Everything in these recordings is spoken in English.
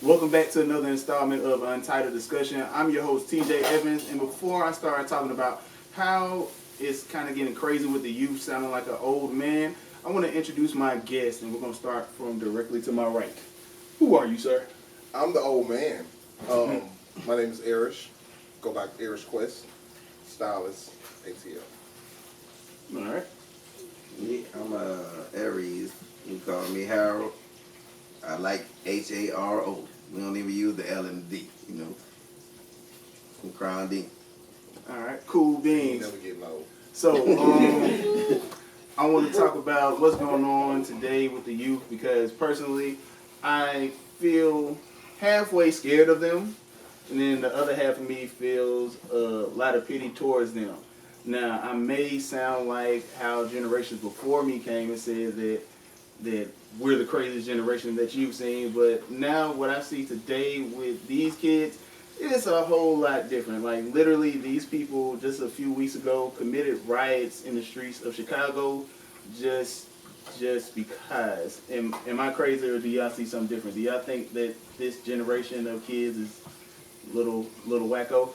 Welcome back to another installment of Untitled Discussion. I'm your host, TJ Evans, and before I start talking about how it's kind of getting crazy with the youth sounding like an old man, I want to introduce my guest, and we're going to start from directly to my right. Who are you, sir? I'm the old man. My name is Erish. Go back to Erish Quest. Stylist, ATL. All right. Yeah, I'm Aries. You call me Harold. I like Haro. We don't even use the L and the D, you know. From Crown D. All right. Cool beans. Never get low. So, I want to talk about what's going on today with the youth because personally, I feel halfway scared of them, and then the other half of me feels a lot of pity towards them. Now, I may sound like how generations before me came and said that we're the craziest generation that you've seen, but now what I see today with these kids, it's a whole lot different. Like, literally, these people just a few weeks ago committed riots in the streets of Chicago just because. Am I crazy, or do y'all see something different? Do y'all think that this generation of kids is little wacko?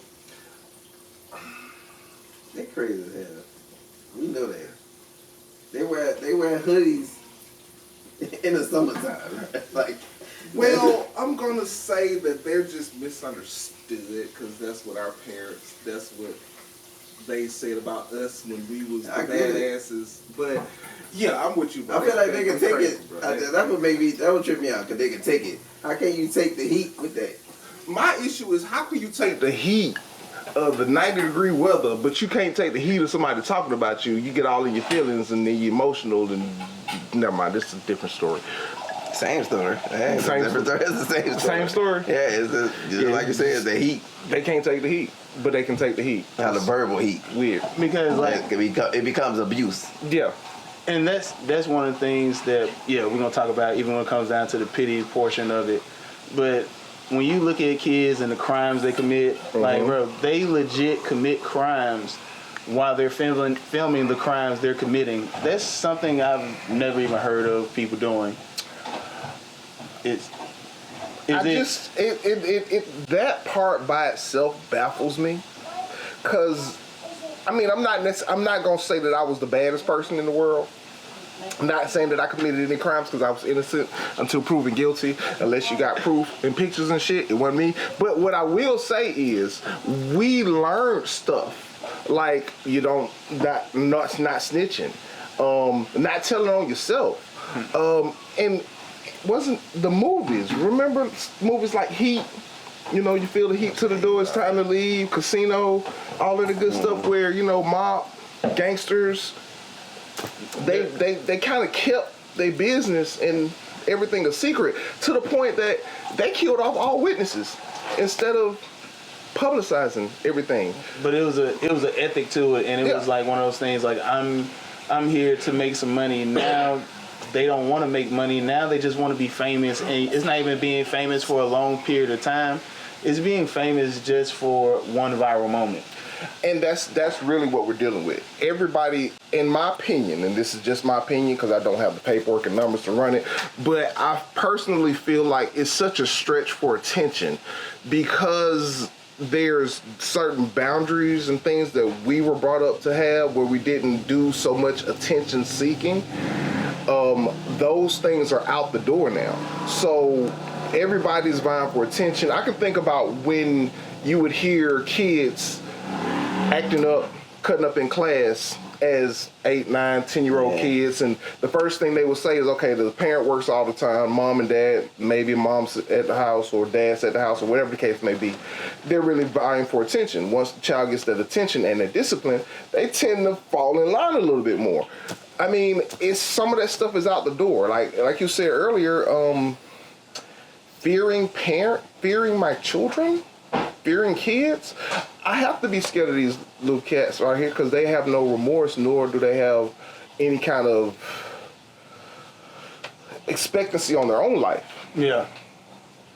They're crazy as hell. We know that. They wear hoodies in the summertime, right? Like, Well, I'm going to say that they're just misunderstood because that's what our parents, that's what they said about us when we was the badasses. But, yeah, I'm with you, bro. I feel like they can take crazy, it. bro. That would trip me out because they can take it. How can you take the heat with that? My issue is, how can you take the heat of the 90-degree weather, but you can't take the heat of somebody talking about you? You get all in your feelings and then you're emotional, and never mind, this is a different story. Same story. It's the same story. Same story? Yeah, just like you said, it's the heat. They can't take the heat, but they can take the heat. How the verbal heat. Weird. Because, like, it becomes abuse. Yeah. and that's one of the things that, yeah, we're going to talk about even when it comes down to the pity portion of it. But when you look at kids and the crimes they commit, like, bro, they legit commit crimes while they're filming the crimes they're committing. That's something I've never even heard of people doing. That part by itself baffles me, because I mean, I'm not gonna say that I was the baddest person in the world. I'm not saying that I committed any crimes, because I was innocent until proven guilty. Unless you got proof and pictures and shit, it wasn't me. But what I will say is, we learned stuff like not snitching, not telling on yourself, and wasn't the movies. Remember movies like Heat? You know, you feel the heat to the door, it's time to leave. Casino, all of the good stuff where, you know, mob, gangsters, they kind of kept their business and everything a secret, to the point that they killed off all witnesses instead of publicizing everything. But it was an ethic to it, and it was like one of those things like, I'm here to make some money. Now they don't want to make money. Now they just want to be famous, and it's not even being famous for a long period of time. It's being famous just for one viral moment. And that's really what we're dealing with. Everybody, in my opinion, and this is just my opinion because I don't have the paperwork and numbers to run it, but I personally feel like it's such a stretch for attention, because there's certain boundaries and things that we were brought up to have where we didn't do so much attention seeking. Those things are out the door now. So everybody's vying for attention. I can think about when you would hear kids acting up, cutting up in class as 8, 9, 10-year-old kids, and the first thing they would say is, okay, the parent works all the time, mom and dad, maybe mom's at the house or dad's at the house or whatever the case may be. They're really vying for attention. Once the child gets that attention and that discipline, they tend to fall in line a little bit more. I mean, some of that stuff is out the door. Like you said earlier, fearing my children, fearing kids. I have to be scared of these little cats right here, because they have no remorse, nor do they have any kind of expectancy on their own life. Yeah.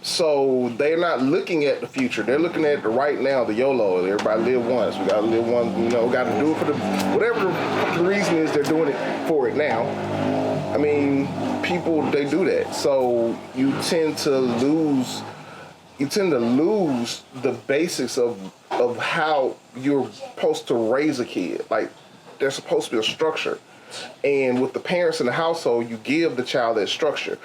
So they're not looking at the future. They're looking at the right now, the YOLO. Everybody live once. We gotta live once. You know, got to do it for whatever the reason is. They're doing it for it now. I mean, people, they do that. So you tend to lose you tend to lose the basics of how you're supposed to raise a kid. Like, there's supposed to be a structure. And with the parents in the household, you give the child that structure.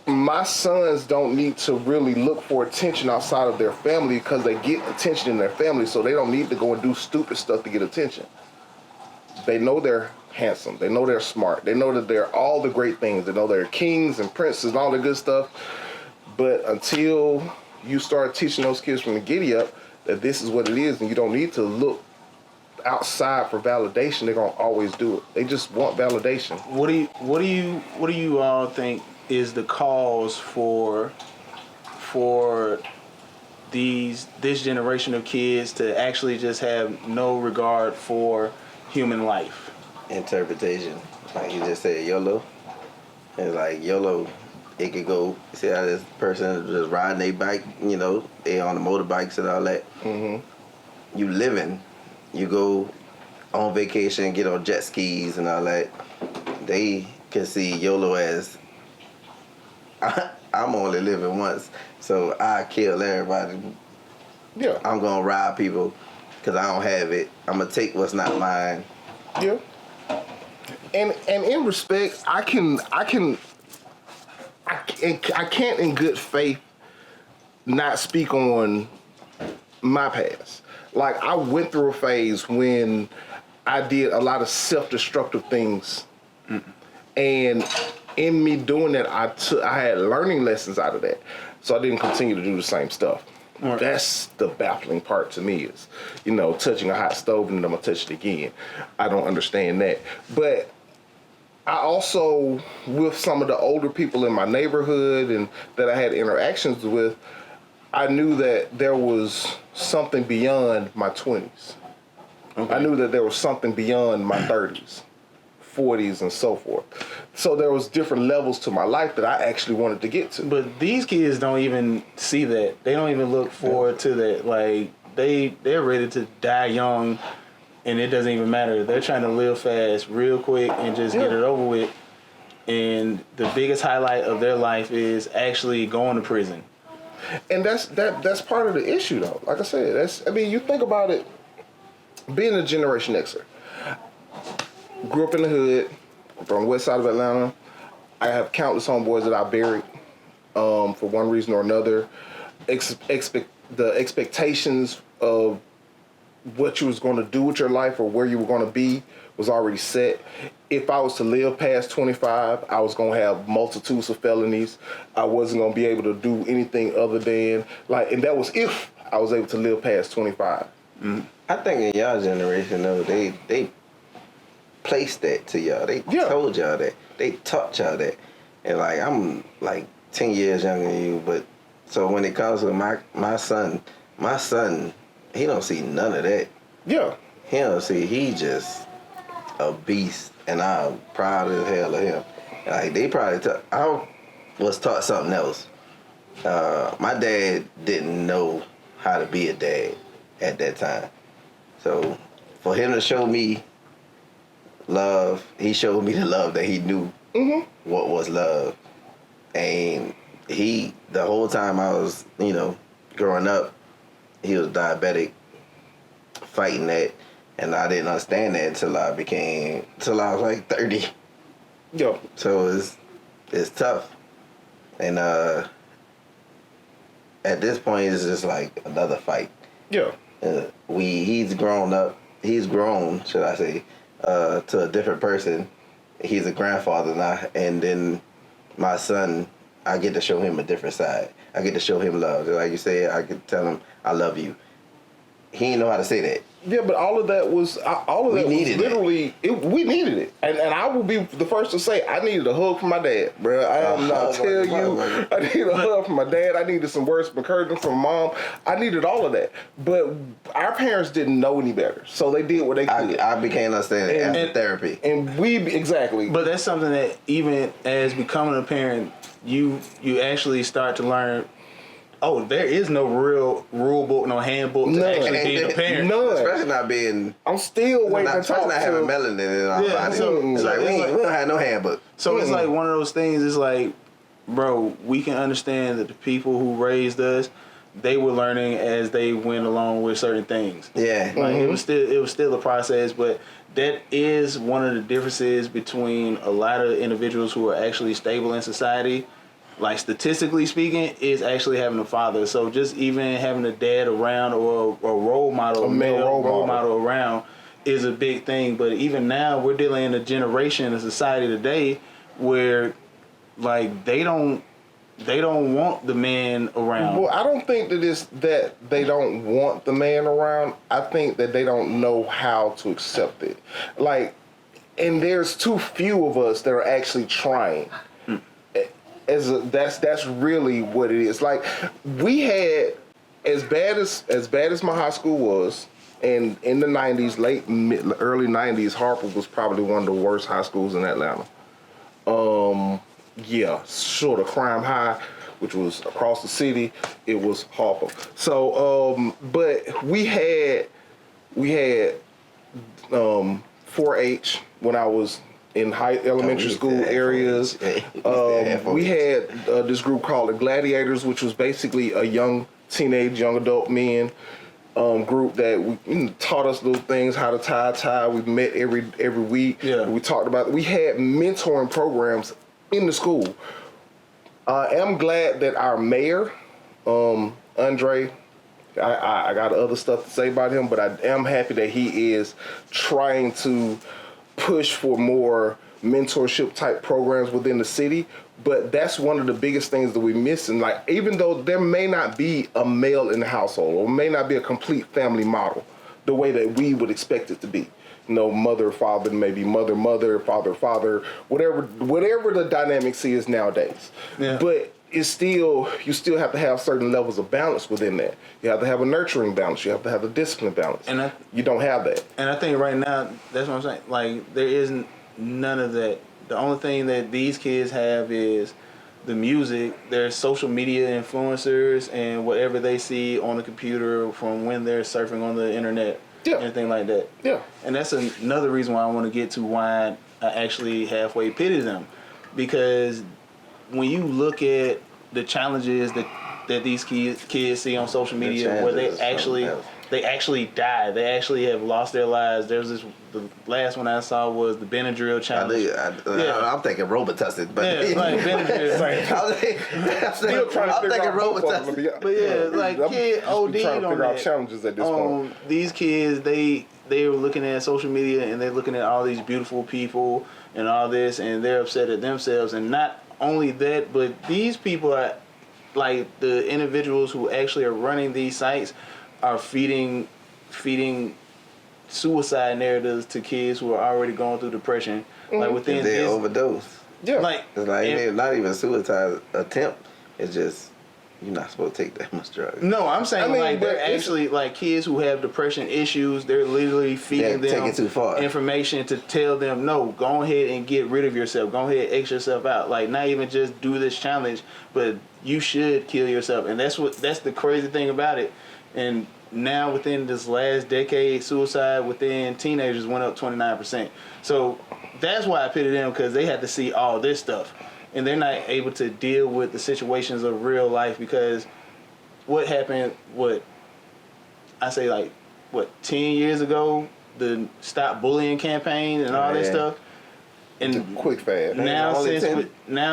My sons don't need to really look for attention outside of their family because they get attention in their family, so they don't need to go and do stupid stuff to get attention. They know they're handsome. They know they're smart. They know that they're all the great things. They know they're kings and princes and all the good stuff. But until you start teaching those kids from the giddy up that this is what it is and you don't need to look outside for validation, they're gonna always do it. They just want validation. What do you all think is the cause for this generation of kids to actually just have no regard for human life? Interpretation. Like you just said, YOLO. It's like YOLO. It could go. See how this person is just riding their bike, you know, they on the motorbikes and all that. Mm-hmm. You living. You go on vacation, get on jet skis and all that. They can see YOLO as I'm only living once, so I kill everybody. Yeah. I'm gonna rob people because I don't have it. I'm gonna take what's not mine. Yeah. And in respect, I can't in good faith not speak on my past. Like, I went through a phase when I did a lot of self-destructive things. And in me doing that, I had learning lessons out of that. So I didn't continue to do the same stuff. Right. That's the baffling part to me is, you know, touching a hot stove and then I'm going to touch it again. I don't understand that. But I also, with some of the older people in my neighborhood and that I had interactions with, I knew that there was something beyond my 20s. Okay. I knew that there was something beyond my 30s, 40s, and so forth. So there was different levels to my life that I actually wanted to get to. But these kids don't even see that. They don't even look forward to that. Like, they're ready to die young, and it doesn't even matter. They're trying to live fast real quick and just get it over with. And the biggest highlight of their life is actually going to prison. And that's part of the issue, though. Like I said, you think about it, being a Generation Xer. Grew up in the hood, from the west side of Atlanta. I have countless homeboys that I buried for one reason or another. The expectations of what you was going to do with your life or where you were going to be was already set. If I was to live past 25, I was going to have multitudes of felonies. I wasn't going to be able to do anything other than, and that was if I was able to live past 25. Mm-hmm. I think in y'all generation, though, they placed that to y'all. They told y'all that. They taught y'all that. And, I'm, 10 years younger than you, but so when it comes to my son, he don't see none of that. Yeah. He don't see, he just a beast, and I'm proud as hell of him. They probably I was taught something else. My dad didn't know how to be a dad at that time. So for him to show me love, he showed me the love that he knew what was love. And the whole time I was, growing up, he was diabetic, fighting that, and I didn't understand that until I was 30. Yo. So it's tough. And at this point, it's just like another fight. Yeah. He's grown up. He's grown, should I say, to a different person. He's a grandfather now, and then my son, I get to show him a different side. I get to show him love. Like you said, I could tell him I love you. He didn't know how to say that. Yeah, but all of that was literally we needed it, and I will be the first to say I needed a hug from my dad, bro. I needed a hug from my dad. I needed some words of encouragement from mom. I needed all of that, but our parents didn't know any better, so they did what they could. I became understanding after therapy, and exactly. But that's something that even as becoming a parent, you actually start to learn. Oh, there is no real rule book, no handbook to actually being a parent. None. Especially not being. I'm still waiting to talk to. Not having melanin in our body. So it's like we don't have no handbook. So it's like one of those things. It's like bro, we can understand that the people who raised us, they were learning as they went along with certain things. Yeah. Like it was still a process, but that is one of the differences between a lot of individuals who are actually stable in society. Like statistically speaking, is actually having a father. So just even having a dad around or a role model, A male role model around is a big thing. But even now, we're dealing in a generation of society today where like they don't want the man around. Well, I don't think that it's that they don't want the man around. I think that they don't know how to accept it. Like, and there's too few of us that are actually trying. That's really what it is. Like, we had as bad as my high school was, and in the 90s, early 90s, Harper was probably one of the worst high schools in Atlanta. Yeah, sort of crime high, which was across the city. It was Harper. So, but we had 4-H when I was in elementary school areas. We had this group called the Gladiators, which was basically a young adult men group that taught us little things, how to tie a tie. We met every week. Yeah. We talked about. We had mentoring programs in the school. I am glad that our mayor, Andre, I got other stuff to say about him, but I am happy that he is trying to push for more mentorship type programs within the city. But that's one of the biggest things that we're missing. Like, even though there may not be a male in the household or may not be a complete family model the way that we would expect it to be. Mother, father, maybe mother, father, whatever the dynamics is nowadays. Yeah. But it's still, you still have to have certain levels of balance within that. You have to have a nurturing balance. You have to have a discipline balance. And you don't have that. And I think right now, that's what I'm saying. Like, there isn't none of that. The only thing that these kids have is the music, their social media influencers, and whatever they see on the computer from when they're surfing on the internet. Yeah. Anything like that. Yeah. And that's another reason why I want to get to why I actually halfway pity them. Because when you look at the challenges that these kids see on social media, where they actually die, they actually have lost their lives. There's the last one I saw was the Benadryl challenge. I'm thinking Robitussin, but like Benadryl. I'm thinking Robitussin. But yeah, like kid OD'd trying to on figure out that. challenges at this point. These kids, they were looking at social media and they're looking at all these beautiful people and all this, and they're upset at themselves. And not only that, but these people are like the individuals who actually are running these sites are feeding suicide narratives to kids who are already going through depression. Like within they this overdose. Yeah. Like it's not even a suicide attempt. It's just you're not supposed to take that much drugs. No, I'm saying like they're actually like kids who have depression issues. They're literally feeding them taking too far information to tell them, no, go ahead and get rid of yourself. Go ahead, X yourself out. Like not even just do this challenge, but you should kill yourself. And that's the crazy thing about it. And now within this last decade, suicide within teenagers went up 29%. So that's why I pity them, because they had to see all this stuff. And they're not able to deal with the situations of real life, because what happened, 10 years ago, the Stop Bullying campaign and all that stuff. And quick fast. Now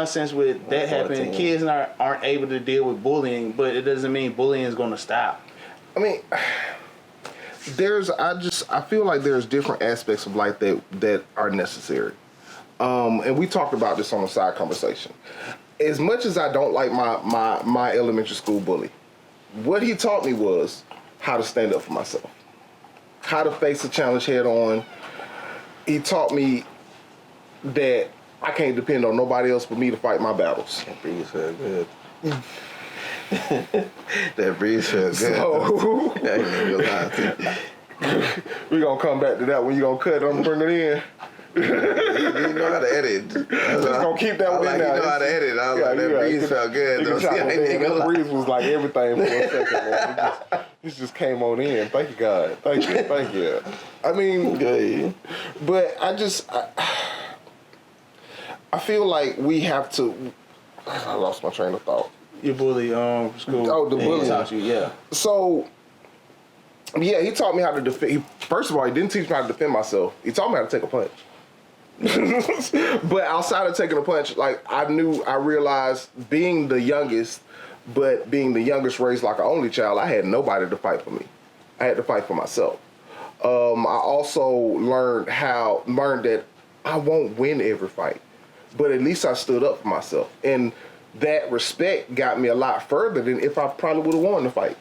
since that happened, kids aren't able to deal with bullying, but it doesn't mean bullying is going to stop. I mean, I feel like there's different aspects of life that are necessary. And we talked about this on a side conversation. As much as I don't like my elementary school bully, what he taught me was how to stand up for myself, how to face a challenge head on. He taught me that I can't depend on nobody else but me to fight my battles. That breeze feel good. That breeze feel good. So, we're going to come back to that when you're going to cut it. I'm going to bring it in. You know how to edit. Just gonna keep that one in there. You know how to edit. I was like, that breeze felt good. That breeze was like everything for a second, man. It just came on in. Thank you, God. Thank you. I mean, but I feel like we have to, I lost my train of thought. Your bully school. Oh, the bully. He taught you, yeah. So, yeah, he taught me how to defend. First of all, he didn't teach me how to defend myself. He taught me how to take a punch. But outside of taking a punch, like I realized being the youngest, but being the youngest raised like an only child, I had nobody to fight for me. I had to fight for myself. I also learned that I won't win every fight, but at least I stood up for myself. And that respect got me a lot further than if I probably would have won the fight.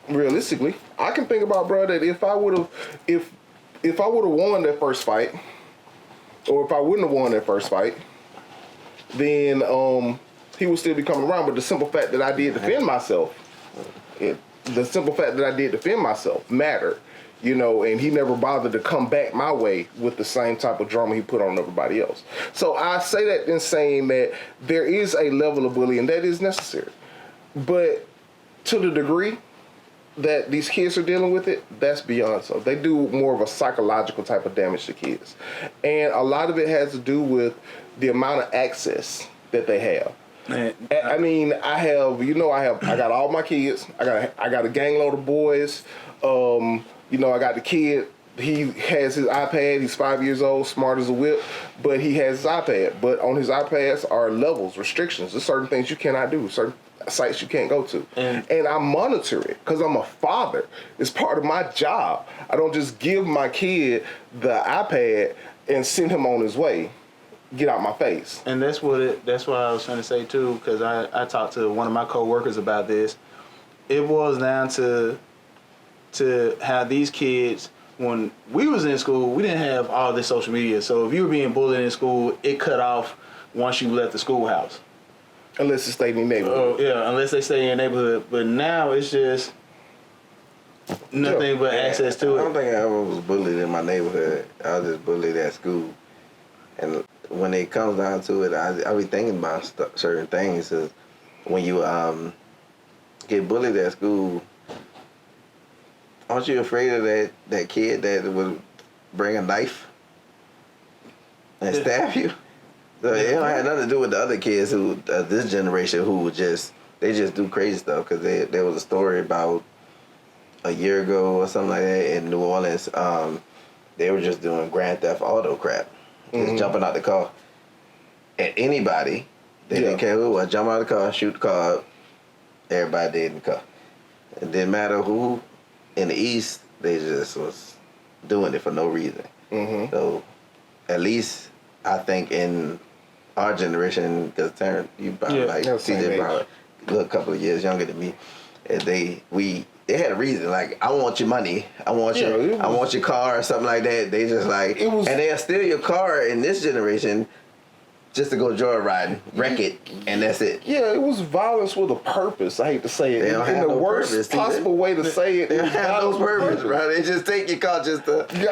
Realistically, I can think about, bro, that if I would have won that first fight, or if I wouldn't have won that first fight, then he would still be coming around. But the simple fact that I did defend myself, mattered, you know, and he never bothered to come back my way with the same type of drama he put on everybody else. So I say that in saying that there is a level of bullying that is necessary. But to the degree that these kids are dealing with it, that's beyond so. They do more of a psychological type of damage to kids. And a lot of it has to do with the amount of access that they have. Man, I mean, I got all my kids. I got a gang load of boys. I got the kid. He has his iPad. He's 5 years old, smart as a whip, but he has his iPad. But on his iPads are levels, restrictions. There's certain things you cannot do, certain sites you can't go to. And I monitor it because I'm a father. It's part of my job. I don't just give my kid the iPad and send him on his way. Get out my face. And that's what I was trying to say too, because I talked to one of my coworkers about this. It boils down to how these kids, when we was in school, we didn't have all this social media. So if you were being bullied in school, it cut off once you left the schoolhouse. Unless it stayed in your neighborhood. Oh, yeah, unless they stay in your neighborhood. But now it's just nothing but access to it. I don't think I ever was bullied in my neighborhood. I was just bullied at school. And when it comes down to it, I be thinking about certain things. When you get bullied at school, aren't you afraid of that kid that would bring a knife and stab you? So it don't have nothing to do with the other kids who this generation who just do crazy stuff. Because there was a story about a year ago or something like that in New Orleans. They were just doing Grand Theft Auto crap, just jumping out the car at anybody. They didn't care who was. Jump out of the car, shoot the car up. Everybody did in the car. It didn't matter who. In the East, they just was doing it for no reason. So at least I think in our generation, because Terrence, you probably TJ probably a couple of years younger than me, and they had a reason. Like, I want your money, I want your car or something like that. They just like, and they'll steal your car in this generation just to go joyriding, wreck it, and that's it. Yeah, it was violence with a purpose. I hate to say it. They don't have in the no worst purpose, possible way to say it. They don't have no purpose, bro. They just take your car just to. You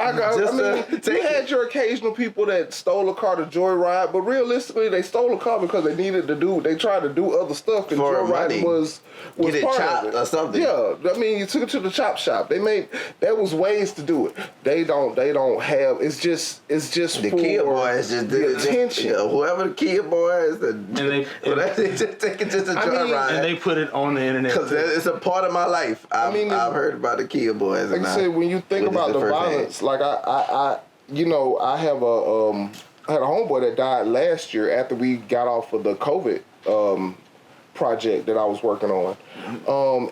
had your occasional people that stole a car to joyride, but realistically, they stole a car because they needed to do. They tried to do other stuff, and joyriding was get it part chopped of it or something. Yeah, I mean, you took it to the chop shop. There was ways to do it. They don't have. It's just the for kid boys just the attention. Whoever the kid boy is, they just take it just a joyride. And they put it on the internet because it's a part of my life. I've heard about the kid boys. Like I said, when you think about the violence, like I have I had a homeboy that died last year after we got off of the COVID project that I was working on.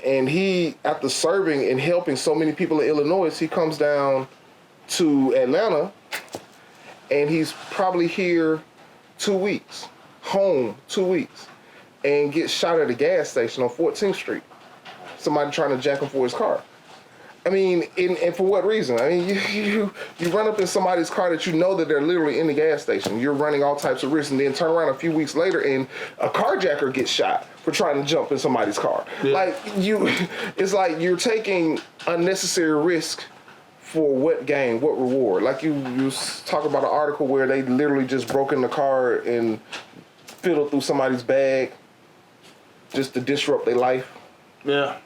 And he, after serving and helping so many people in Illinois, he comes down to Atlanta, and he's probably here 2 weeks, home 2 weeks, and gets shot at a gas station on 14th Street. Somebody trying to jack him for his car. I mean, and for what reason? I mean, you run up in somebody's car that you know that they're literally in the gas station. You're running all types of risks, and then turn around a few weeks later and a carjacker gets shot for trying to jump in somebody's car. Yeah. Like, it's like you're taking unnecessary risk for what gain, what reward? Like you talk about an article where they literally just broke in the car and fiddled through somebody's bag just to disrupt their life. Yeah.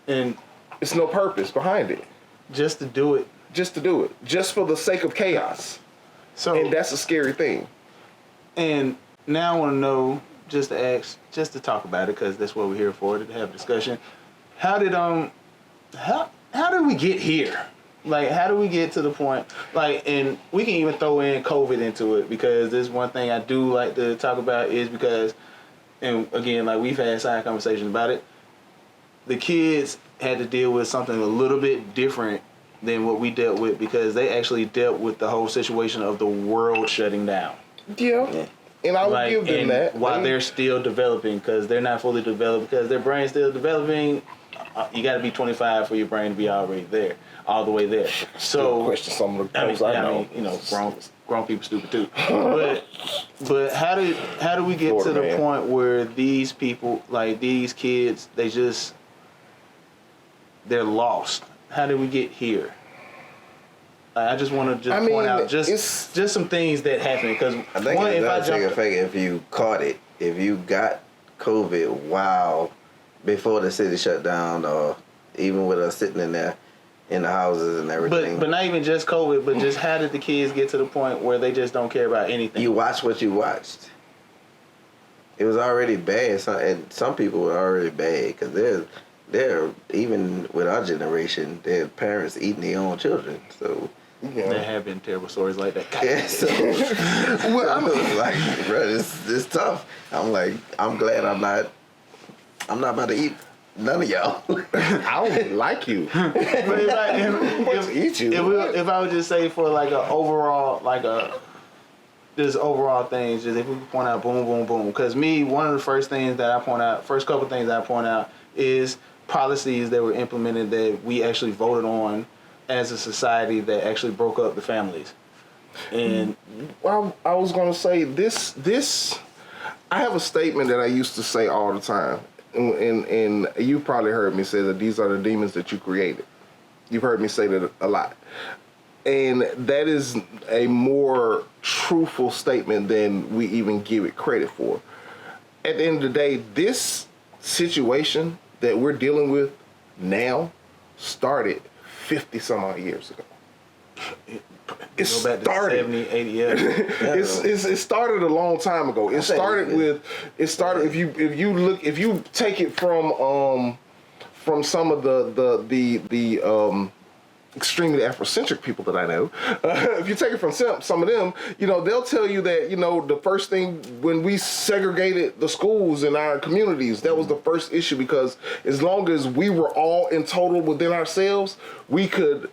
And it's no purpose behind it. Just to do it. Just to do it. Just for the sake of chaos. And that's a scary thing. And now I want to know, just to ask, just to talk about it, because that's what we're here for, to have a discussion. How did we get here? Like, how do we get to the point? Like, and we can even throw in COVID into it, because there's one thing I do like to talk about is because, and again, like we've had side conversations about it, the kids had to deal with something a little bit different than what we dealt with, because they actually dealt with the whole situation of the world shutting down. Yeah. And I would give them that. While they're still developing, because they're not fully developed, because their brain's still developing, you got to be 25 for your brain to be already there, all the way there. So, question some of the I mean, you know, grown people stupid too. but how do we get to the point where these people, like these kids, they're lost? How did we get here? I just want to point out just some things that happened, because I think if you caught it, if you got COVID while before the city shut down, or even with us sitting in there in the houses and everything. But not even just COVID, but just how did the kids get to the point where they just don't care about anything? You watch what you watched. It was already bad, and some people were already bad, because they're even with our generation, their parents eating their own children. So there have been terrible stories like that. Yeah, so well, I was like, bro, it's tough. I'm like, I'm glad I'm not about to eat none of y'all. I don't like you. But if I would just say for like a overall, just overall things, just if we could point out boom, boom, boom. Because one of the first couple things that I point out is policies that were implemented that we actually voted on as a society that actually broke up the families. And well, I was going to say this. I have a statement that I used to say all the time, and you probably heard me say that these are the demons that you created. You've heard me say that a lot, and that is a more truthful statement than we even give it credit for. At the end of the day, this situation that we're dealing with now started 50 some odd years ago. It started 70, 80 years. It started a long time ago. It started if you take it from some of the extremely Afrocentric people that I know, if you take it from some of them, they'll tell you that, the first thing when we segregated the schools in our communities, that was the first issue, because as long as we were all in total within ourselves, we could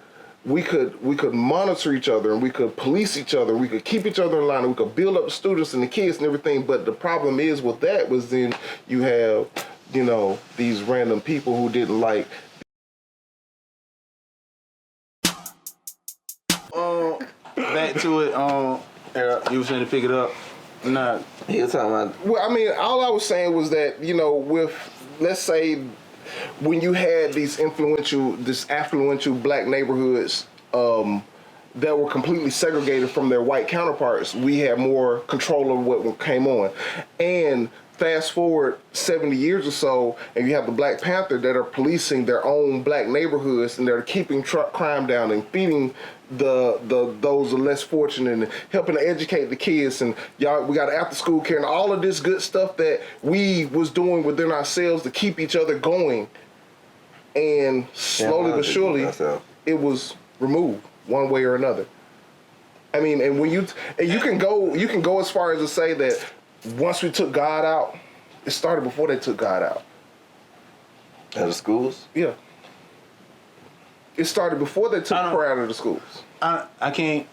monitor each other, and we could police each other, we could keep each other in line, and we could build up the students and the kids and everything. But the problem is with that was then you have, these random people who didn't like. Back to it, you was trying to pick it up. Nah. He was talking about. Well, I mean, all I was saying was that, with, let's say, when you had these affluential black neighborhoods that were completely segregated from their white counterparts, we had more control over what came on. And fast forward 70 years or so, and you have the Black Panther that are policing their own black neighborhoods, and they're keeping crime down and feeding those less fortunate and helping to educate the kids, and we got after school care and all of this good stuff that we was doing within ourselves to keep each other going. And slowly but surely, it was removed one way or another. I mean, and when you can go as far as to say that once we took God out, it started before they took God out. Out of schools? Yeah. It started before they took prayer out of the schools. I can't.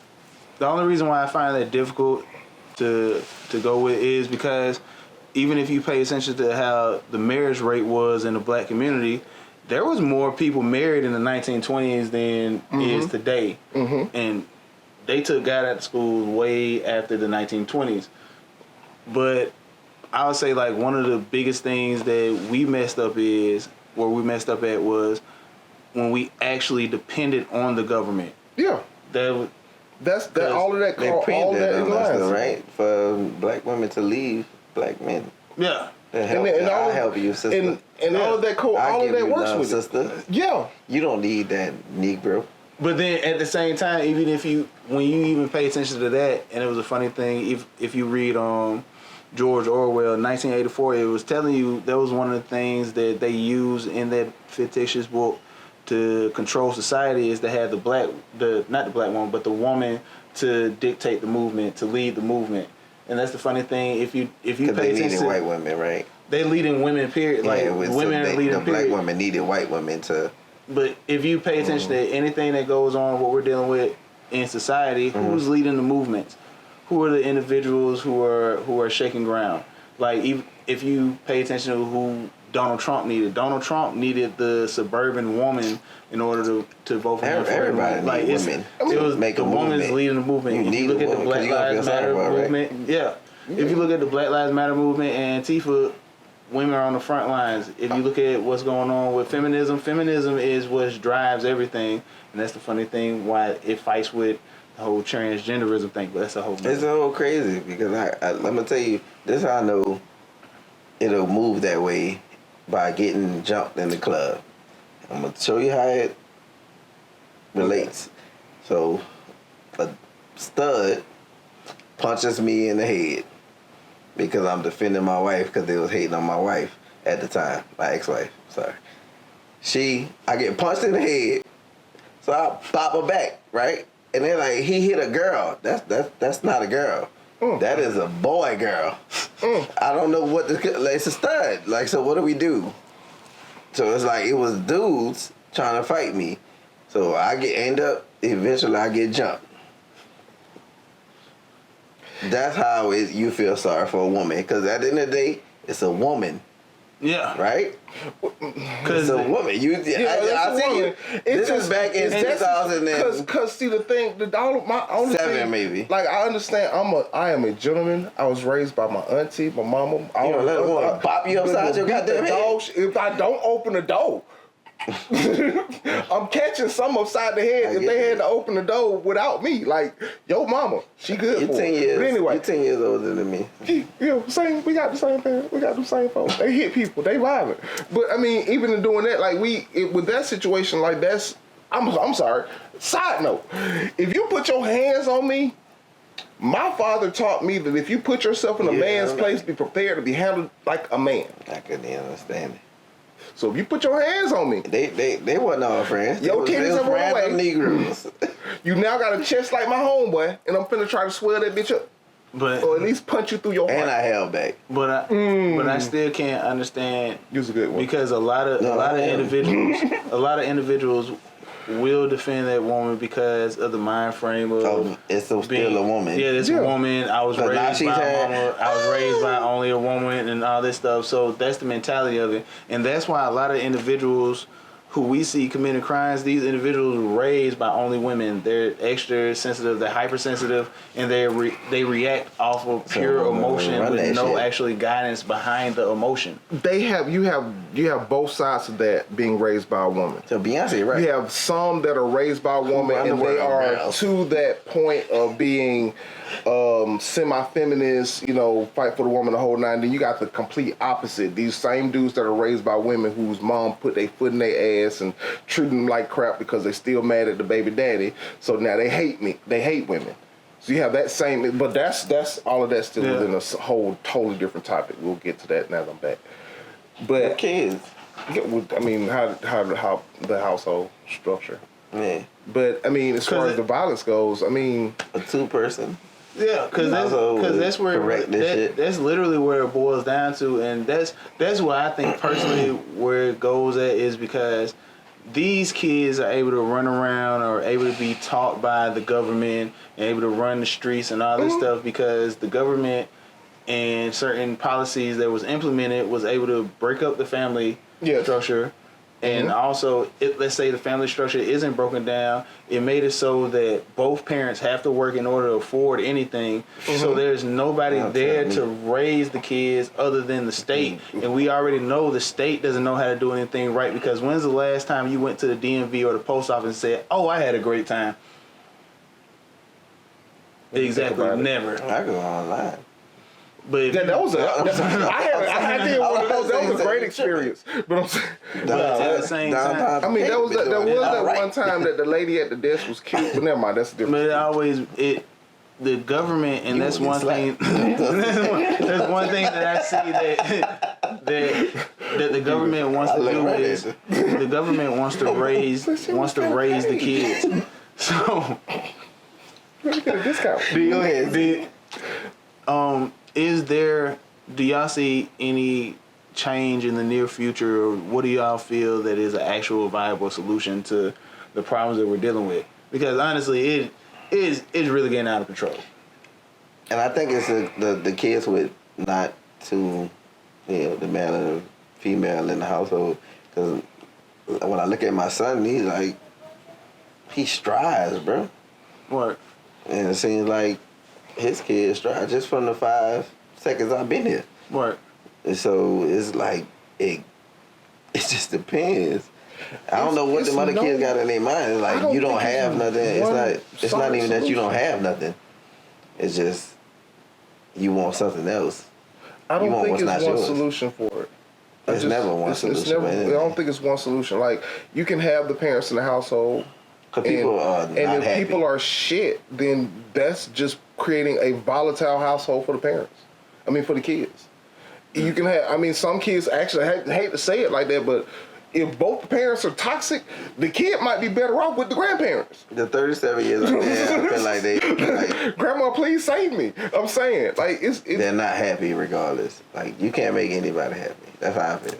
The only reason why I find that difficult to go with is because even if you pay attention to how the marriage rate was in the black community, there was more people married in the 1920s than is today. Mm-hmm. And they took God out of school way after the 1920s. But I would say, like, one of the biggest things that we messed up was when we actually depended on the government. Yeah. They pinned it on us, right? For black women to leave black men. Yeah. I'll help you, sister. And all of that works with sister. Yeah. You don't need that Negro. But then at the same time, when you even pay attention to that, and it was a funny thing, if you read George Orwell, 1984. It was telling you that was one of the things that they used in that fictitious book to control society is to have not the black woman, but the woman to dictate the movement, to lead the movement. And that's the funny thing. If you pay attention, they needed white women, right? They leading women. Period. Like women are leading. The black women needed white women to. But if you pay attention to anything that goes on, what we're dealing with in society, who's leading the movements? Who are the individuals who are shaking ground? Like if you pay attention to who Donald Trump needed the suburban woman in order to vote for him. Everybody like women. It was the woman's leading the movement. If you look at the Black Lives Matter movement, if you look at the Black Lives Matter movement and Antifa, women are on the front lines. If you look at what's going on with feminism is what drives everything, and that's the funny thing why it fights with the whole transgenderism thing. But that's a whole. It's a whole crazy because let me tell you, this is how I know it'll move that way by getting jumped in the club. I'm gonna show you how it relates. So, a stud punches me in the head because I'm defending my wife because they was hating on my wife at the time, my ex-wife. Sorry. I get punched in the head, so I pop her back, right? And they're like, he hit a girl. That's not a girl. That is a boy girl. I don't know what it's a stud. Like, so what do we do? So it's like it was dudes trying to fight me. So eventually I get jumped. That's how you feel sorry for a woman. Because at the end of the day, it's a woman. Yeah. Right? Because it's a woman. I see you. This is back in 2000. Because see the thing, my only 7 thing, maybe. Like I understand, I am a gentleman. I was raised by my auntie, my mama. You don't let a woman pop you upside your goddamn head. If I don't open the door, I'm catching some upside the head if they had to open the door without me. Like, yo mama, she good You're for 10 it. years. But anyway. You're 10 years older than me. We got the same thing. We got the same folks. They hit people. They violent. But I mean, even in doing that, like with that situation, like that's, I'm sorry. Side note, if you put your hands on me, my father taught me that if you put yourself in a man's place, be prepared to be handled like a man. I couldn't understand it. So if you put your hands on me, they wasn't all friends. Your titties are random Negroes. You now got a chest like my homeboy, and I'm finna try to swell that bitch up, or at least punch you through your heart. And I held back. But I still can't understand. You's a good one because a lot of individuals will defend that woman because of the mind frame of it's still a woman. Yeah, it's a woman. I was raised by a mama. I was raised by only a woman and all this stuff. So that's the mentality of it, and that's why a lot of individuals who we see committing crimes, these individuals were raised by only women. They're extra sensitive, they're hypersensitive, and they react off of pure emotion with no actually guidance behind the emotion. You have both sides of that being raised by a woman. So Beyonce, right? You have some that are raised by a woman and they are to that point of being semi-feminist, fight for the woman the whole nine. Then you got the complete opposite. These same dudes that are raised by women whose mom put their foot in their ass and treat them like crap because they still mad at the baby daddy. So now they hate me. They hate women. So you have that same, but that's all of that still within a whole totally different topic. We'll get to that now that I'm back. But kids. I mean, how the household structure. Yeah. But I mean, as far as the violence goes, I mean, a 2-person. Yeah, because that's where that's literally where it boils down to, and that's what I think personally where it goes at is because these kids are able to run around or able to be taught by the government and able to run the streets and all this stuff because the government and certain policies that was implemented was able to break up the family structure. And also, let's say the family structure isn't broken down, it made it so that both parents have to work in order to afford anything. So there's nobody there to raise the kids other than the state. And we already know the state doesn't know how to do anything right because when's the last time you went to the DMV or the post office and said, "Oh, I had a great time"? Exactly, never. I go online. But that was I did one of those. That was a great experience. But I'm saying, at the same time, I mean, there was that one time that the lady at the desk was cute. But never mind, that's a different. But the government, and that's one thing. That's one only thing that I see that the government wants to do is the government wants to raise the kids. So Get a discount. Do y'all see any change in the near future, or what do y'all feel that is an actual viable solution to the problems that we're dealing with? Because honestly, it's really getting out of control. And I think it's the kids with not too, the male and the female in the household. Because when I look at my son, he strives, bro. What? And it seems like his kids strive just from the 5 seconds I've been here. What? And so it's like it just depends. I don't know what the other kids got in their mind. It's like you don't have nothing. It's not even that you don't have nothing. It's just you want something else. I don't think it's one yours. Solution for it. It's never one solution. I don't think it's one solution. Like, you can have the parents in the household. Because people are not if happy. people are shit, then that's just creating a volatile household for the parents. I mean, for the kids. You can have, some kids actually, I hate to say it like that, but if both parents are toxic, the kid might be better off with the grandparents. The 37 years old, I feel like they... Grandma, please save me. I'm saying, they're not happy regardless. Like, you can't make anybody happy. That's how I feel.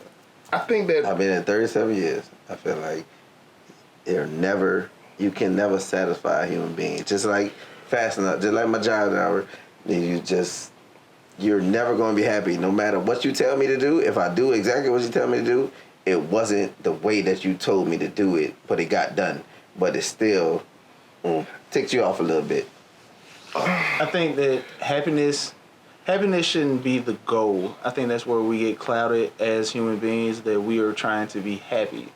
I think that... I've been in 37 years. I feel like you can never satisfy a human being. Just like fast enough, just like my job hour, you're never going to be happy. No matter what you tell me to do, if I do exactly what you tell me to do, it wasn't the way that you told me to do it, but it got done. But it still ticks you off a little bit. I think that happiness shouldn't be the goal. I think that's where we get clouded as human beings, that we are trying to be happy.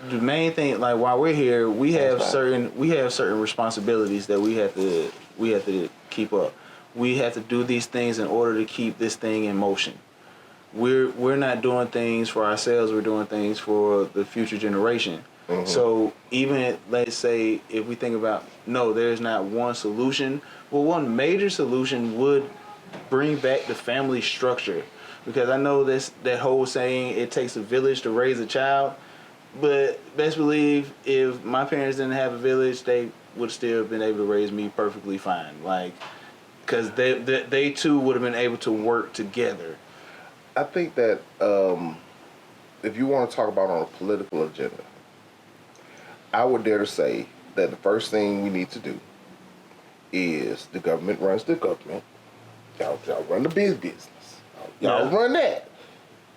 The main thing, like, while we're here, we have certain responsibilities that we have to keep up. We have to do these things in order to keep this thing in motion. We're not doing things for ourselves, we're doing things for the future generation. Mm-hmm. So even, let's say, if we think about, no, there's not one solution. Well, one major solution would bring back the family structure. Because I know that whole saying, it takes a village to raise a child. But best believe, if my parents didn't have a village, they would still have been able to raise me perfectly fine. Like, because they too would have been able to work together. I think that if you want to talk about on a political agenda, I would dare to say that the first thing we need to do is the government runs the government. Y'all run the business. Y'all run that.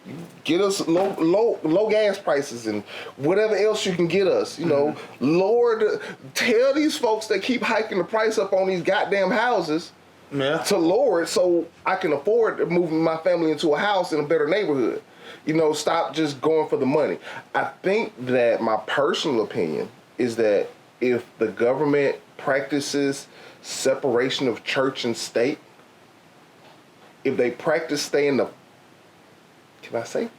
You get us low gas prices and whatever else you can get us. Tell these folks that keep hiking the price up on these goddamn houses to lower it so I can afford moving my family into a house in a better neighborhood. Stop just going for the money. I think that my personal opinion is that if the government practices separation of church and state, if they practice staying the... Can I say?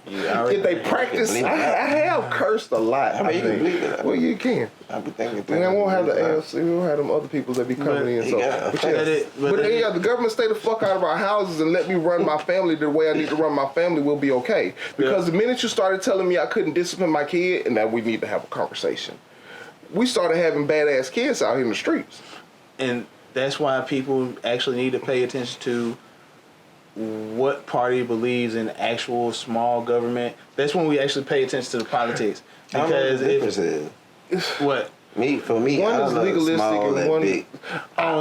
If they practice... I have cursed a lot. I mean, you can believe it. Well, you can. I've been thinking... And I won't have the AFC. We won't have them other people that be coming in. The government stay the fuck out of our houses and let me run my family the way I need to run my family, will be okay. Because the minute you started telling me I couldn't discipline my kid, and that we need to have a conversation, we started having badass kids out here in the streets. And that's why people actually need to pay attention to what party believes in actual small government. That's when we actually pay attention to the politics. Because the difference is what? For me, one is legalistic and one big.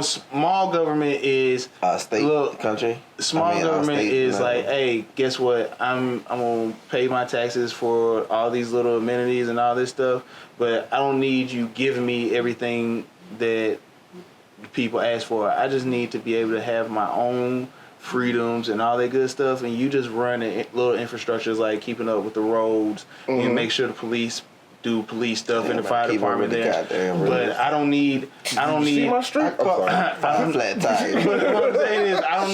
Small government is state, country. Small government is like, hey, guess what? I'm gonna pay my taxes for all these little amenities and all this stuff, but I don't need you giving me everything that people ask for. I just need to be able to have my own freedoms and all that good stuff, and you just run little infrastructures like keeping up with the roads and make sure the police do police stuff in the fire department there. But I don't need See my street? I'm flat tire. But what I'm saying is, I don't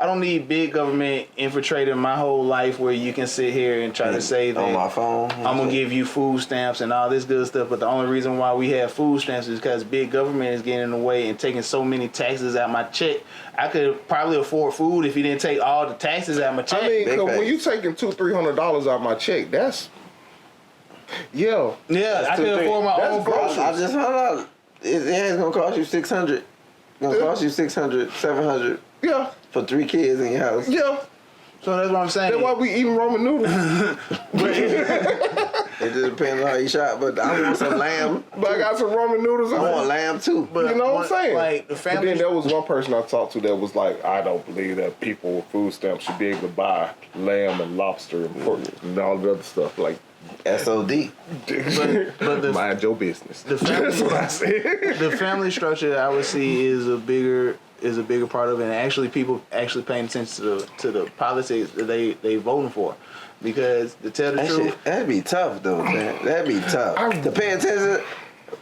don't need big government infiltrating my whole life where you can sit here and try to say that on my phone. I'm gonna give you food stamps and all this good stuff. But the only reason why we have food stamps is because big government is getting in the way and taking so many taxes out my check. I could probably afford food if you didn't take all the taxes out my check. I mean, cause when you taking $200-$300 out my check, that's I could afford my own groceries. I just found out it's gonna cost you $600. It's gonna cost you $600, $700. Yeah. For 3 kids in your house. Yeah. So that's what I'm saying. That's why we eating ramen noodles. It just depends on how you shop, but I want some lamb. But I got some ramen noodles. I want lamb too. But you know what I'm saying? Like the family. But then there was one person I talked to that was like, I don't believe that people with food stamps should be able to buy lamb and lobster and pork and all the other stuff. Like, SOD. But mind your business. The family, That's what I said. The family structure I would see is a bigger part of it, and actually people actually paying attention to the politics that they voting for, because to tell the truth, that'd be tough though, man. That'd be tough. To pay attention,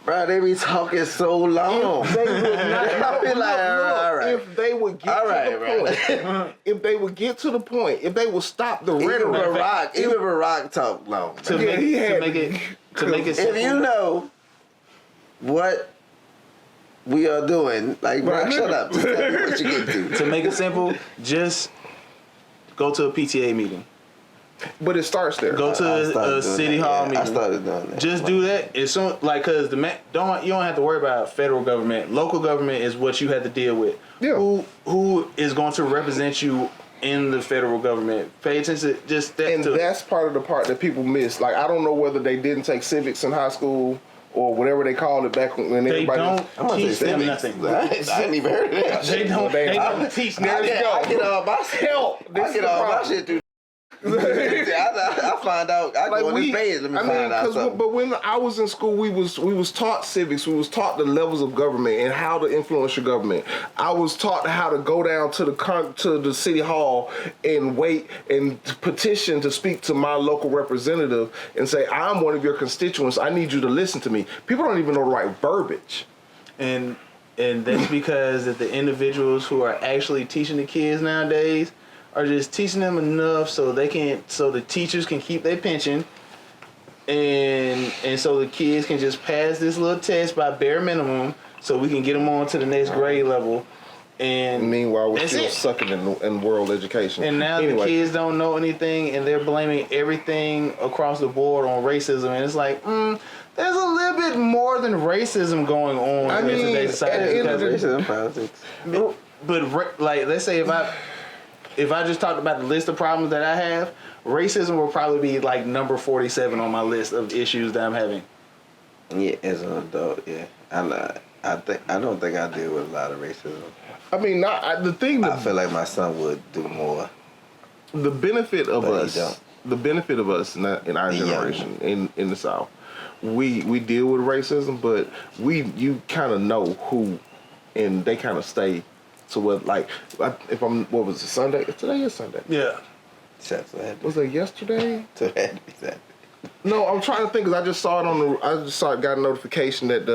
bro. They be talking so long. They would not. I be like, all right. If they would get to the point, if they would get to the point, if they would stop the rhetoric. Even Barack talk long. to make it simple. If you know what we are doing, like, bro, shut up. Just tell me what you get to. To make it simple, just go to a PTA meeting. But it starts there. Go to a city hall meeting. I started doing that. Just do that. It's so, like, cause you don't have to worry about federal government. Local government is what you have to deal with. Yeah. Who is going to represent you in the federal government? Pay attention to just that. And that's part of the part that people miss. Like, I don't know whether they didn't take civics in high school or whatever they called it back when they everybody don't teach them nothing. I ain't even heard of that. They don't teach them. I get all my shit. I get all my shit through. I find out. I go on this page. Let me find out something. But when I was in school, we was taught civics. We was taught the levels of government and how to influence your government. I was taught how to go down to the city hall and wait and petition to speak to my local representative and say, I'm one of your constituents. I need you to listen to me. People don't even know the right verbiage. And that's because that the individuals who are actually teaching the kids nowadays are just teaching them enough so the teachers can keep their pension, and so the kids can just pass this little test by bare minimum, so we can get them on to the next grade level. And meanwhile, we're still sucking in world education. And now the kids don't know anything, and they're blaming everything across the board on racism. And it's like, there's a little bit more than racism going on in today's society. Racism politics. But like, let's say if I just talked about the list of problems that I have, racism will probably be like number 47 on my list of issues that I'm having. Yeah, as an adult, yeah. I don't think I deal with a lot of racism. I mean, I feel like my son would do more. The benefit of us in our generation in the South, we deal with racism, but you kind of know who, and they kind of stay. So what? Like, what was it? Sunday? Today is Sunday. Yeah. Was it yesterday? Today. No, I'm trying to think because I just saw it. Got a notification that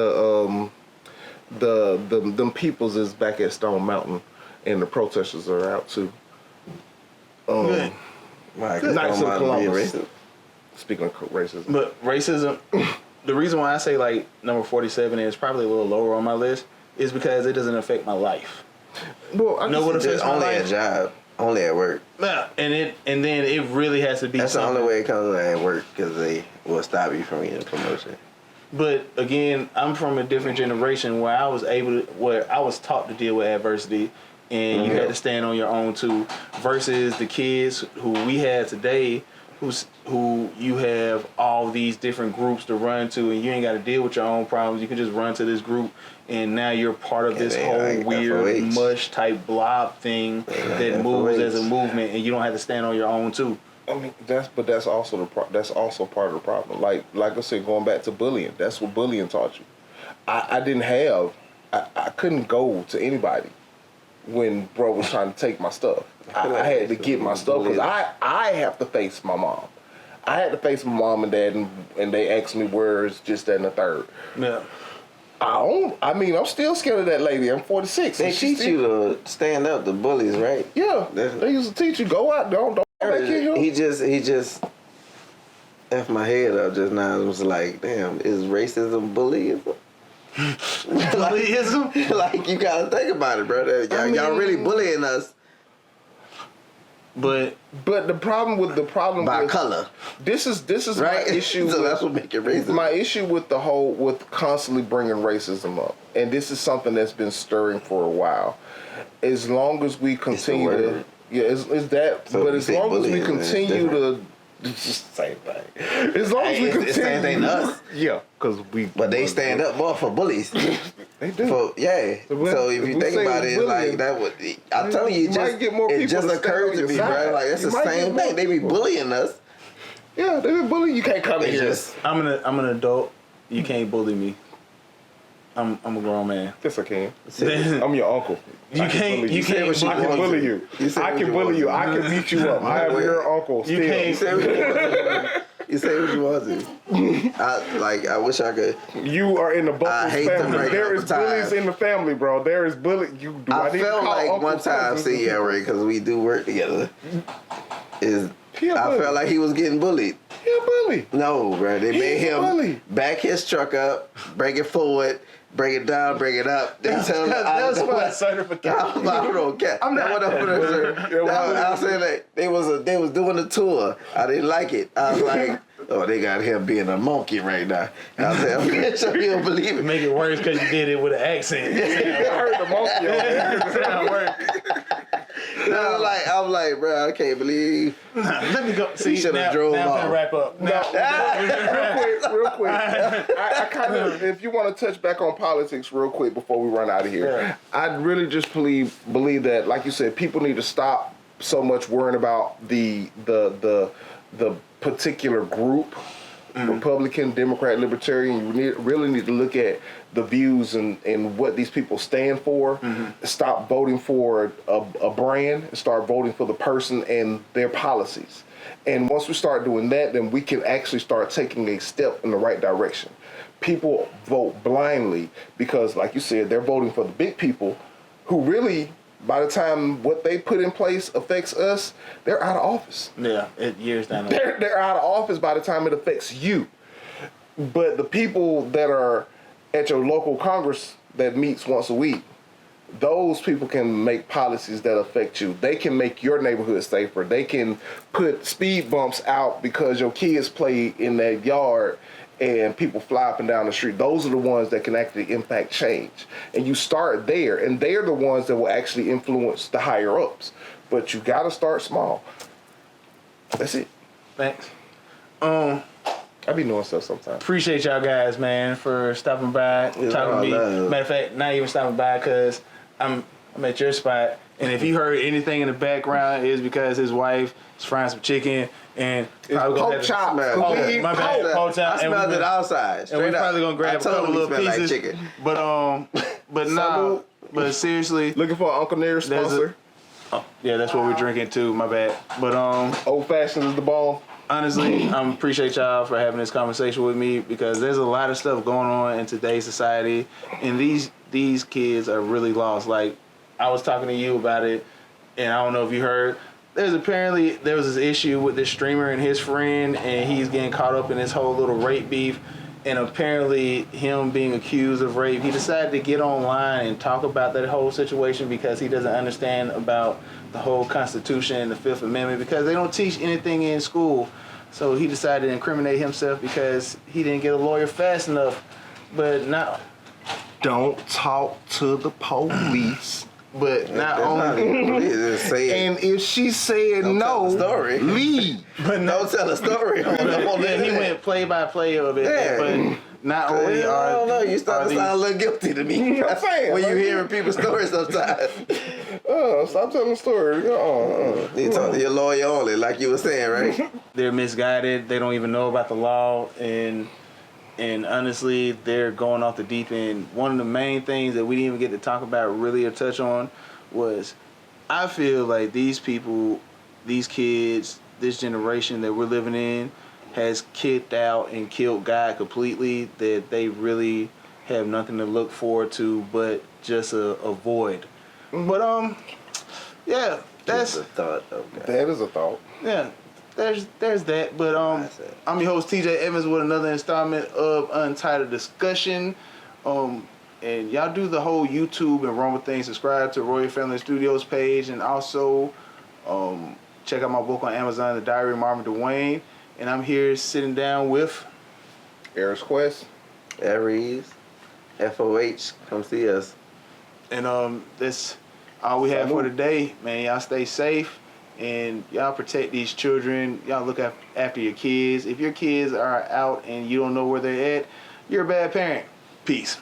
them peoples is back at Stone Mountain and the protesters are out too. Good. Knights of Columbus. Speaking of racism. But racism, the reason why I say like number 47 is probably a little lower on my list is because it doesn't affect my life. Well, I know what affects my only life? at job, only at work. Yeah, and then it really has to be. That's the only way it comes at work, because they will stop you from getting a promotion. But again, I'm from a different generation where I was taught to deal with adversity, and you had to stand on your own too. Versus the kids who we have today, who you have all these different groups to run to, and you ain't got to deal with your own problems. You can just run to this group, and now you're part of this whole weird mush type blob thing that moves as a movement, and you don't have to stand on your own too. I mean, that's also part of the problem. Like I said, going back to bullying, that's what bullying taught you. I couldn't go to anybody when bro was trying to take my stuff. I had to get my stuff because I have to face my mom. I had to face my mom and dad, and they asked me where's just that and the third. Yeah. I'm still scared of that lady. I'm 46. They and she teach you to stand up to bullies, right? Yeah, they used to teach you go out, don't go back in here. He just F my head up just now. It was like, damn, is racism bullying? Bullyism? Like, you gotta think about it, bro. Y'all really bullying us But the problem by with color, this is right? my issue. So that's what make it racist. My issue with with constantly bringing racism up, and this is something that's been stirring for a while. As long as we continue to, it's that. So but as long as we continue to, it's just the same thing. As long as we continue, it's the same thing to us. Yeah, because But they stand up more for bullies. They do. So if you think about it, like that would. I'm telling you, it just occurred to me, bro. Like that's the same thing. They be bullying us. Yeah, they be bullying. You can't come in here. I'm an adult. You can't bully me. I'm a grown man. Yes, I can. I'm your uncle. You can't I can bully you. I can bully you. I can beat you up. I am your uncle. Still. You can't. You say what you want to. I wish I could. You are in the Buckles family. Right there is bullies in the family, bro. There is bully. I felt like one time, Ray, because we do work together. I felt like he was getting bullied. He a bully. No, bro. They made him back his truck up, bring it forward, bring it down, bring it up. They tell him that's what certification. I don't care. I'm not what I was saying that they was doing a tour. I didn't like it. I was like, oh, they got him being a monkey right now. I was like, I'm pretty sure you don't believe it. Make it worse because you did it with an accent. I heard the monkey on there. I'm like, bro, I can't believe. Let me go. See, now drove I'm off. gonna wrap up. Now, Real quick. I kind of, if you want to touch back on politics real quick before we run out of here, yeah. I really just believe that, like you said, people need to stop so much worrying about the particular group, Republican, Democrat, Libertarian. You really need to look at the views and what these people stand for. Stop voting for a brand and start voting for the person and their policies. And once we start doing that, then we can actually start taking a step in the right direction. People vote blindly because, like you said, they're voting for the big people who really, by the time what they put in place affects us, they're out of office. Yeah, years down the line. They're out of office by the time it affects you. But the people that are at your local Congress that meets once a week, those people can make policies that affect you. They can make your neighborhood safer. They can put speed bumps out because your kids play in that yard and people fly up and down the street. Those are the ones that can actually impact change. And you start there, and they're the ones that will actually influence the higher ups. But you gotta start small. That's it. Thanks. I be knowing stuff sometimes. Appreciate y'all guys, man, for stopping by, talking to me. Matter of fact, not even stopping by because I'm at your spot. And if you heard anything in the background, it's because his wife is frying some chicken and probably pork chop. My bad, pork chop. I smelled it outside. And we're probably gonna grab a couple little pieces. Like chicken. But no. But seriously, looking for an Uncle Nair sponsor. Yeah, that's what we're drinking too. My bad. But old fashioned is the bomb. Honestly, I appreciate y'all for having this conversation with me because there's a lot of stuff going on in today's society, and these kids are really lost. Like, I was talking to you about it, and I don't know if you heard. There was this issue with this streamer and his friend, and he's getting caught up in this whole little rape beef. And apparently, him being accused of rape, he decided to get online and talk about that whole situation because he doesn't understand about the whole Constitution and the Fifth Amendment because they don't teach anything in school. So he decided to incriminate himself because he didn't get a lawyer fast enough. But not. Don't talk to the police. But not only. And if she said no, leave. But don't tell a story. He went play by play of it. Yeah. But not only are. I don't know. You start to sound a little guilty to me. I'm saying. When you hearing people's stories sometimes. Stop telling the story. You talk to your lawyer only, like you were saying, right? They're misguided. They don't even know about the law. And honestly, they're going off the deep end. One of the main things that we didn't even get to talk about really or touch on was I feel like these people, these kids, this generation that we're living in has kicked out and killed God completely, that they really have nothing to look forward to but just a void. But yeah, that's Just the thought of that. That is a thought. yeah. There's that. But I'm your host TJ Evans with another installment of Untitled Discussion. And y'all do the whole YouTube and Run With Things. Subscribe to Royal Family Studios page, and also check out my book on Amazon, The Diary of Marvin, DeWayne. And I'm here sitting down with Eris Quest. Aries, FOH, come see us. And that's all we have for today, man. Y'all stay safe and y'all protect these children. Y'all look after your kids. If your kids are out and you don't know where they're at, you're a bad parent. Peace.